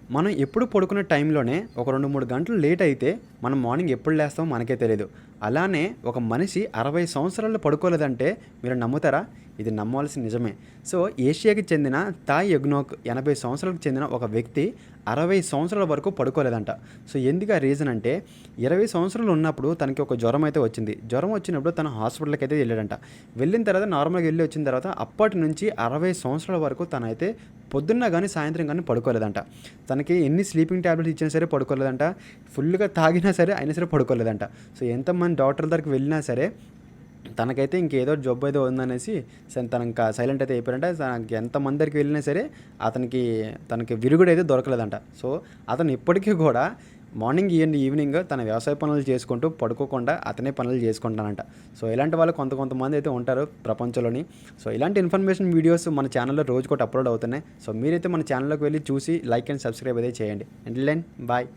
మనం ఎప్పుడు పడుకునే టైంలోనే ఒక 2, 3 గంటలు లేట్ అయితే మనం మార్నింగ్ ఎప్పుడు లేస్తామో మనకే తెలీదు. అలానే ఒక మనిషి 60 సంవత్సరాలు పడుకోలేదంటే మీరు నమ్ముతారా? ఇది నమ్మవలసిన నిజమే. సో, ఏషియాకి చెందిన థాయ్ ఎగ్నోక్ 80 సంవత్సరాలకు చెందిన ఒక వ్యక్తి 60 సంవత్సరాల వరకు పడుకోలేదంట. సో, ఎందుకు ఆ రీజన్ అంటే 20 సంవత్సరాలు ఉన్నప్పుడు తనకి ఒక జ్వరం అయితే వచ్చింది. జ్వరం వచ్చినప్పుడు తను హాస్పిటల్‌కైతే ఎళ్ళాడంట. వెళ్ళిన తర్వాత నార్మల్‌గా ఎళ్లి వచ్చిన తర్వాత అప్పటి నుంచి 60 సంవత్సరాల వరకు తనైతే పొద్దున్న గాని, సాయంత్రం గాని పడుకోలేదంట. తనకి ఎన్ని స్లీపింగ్ టాబ్లెట్స్ ఇచ్చినా సరే పడుకోలేదంట. ఫుల్‌గా తాగినా సరే అయినా సరే పడుకోలేదంట. సో, ఎంతమంది డాక్టర్ల దగ్గరికి వెళ్ళినా సరే తనకైతే ఇంకేదో జబ్బేదో ఉందనేసి తనింకా సైలెంట్ అయితే అయిపోయాడంట. తనకి ఎంతమంది దగ్గరికి వెళ్ళినా సరే తనకి విరుగుడైతే దొరకలేదంట. సో, అతను ఇప్పటికీ గూడా మార్నింగ్ ఈవినింగ్ తన వ్యవసాయ పనులు చేసుకుంటూ పడుకోకుండా అతనే పనులు చేసుకుంటానంట. సో, ఇలాంటి వాళ్ళు కొంతమంది అయితే ఉంటారు ప్రపంచంలోని. సో, ఇలాంటి ఇన్ఫర్మేషన్ వీడియోస్ మన ఛానల్‌లో రోజుకొకటి అప్‌లోడ్ అవుతున్నాయి. సో, మీరైతే మన ఛానల్‌లోకి వెళ్లి చూసి లైక్ అండ్ సబ్స్క్రైబ్ అయితే చేయండి. Until then bye.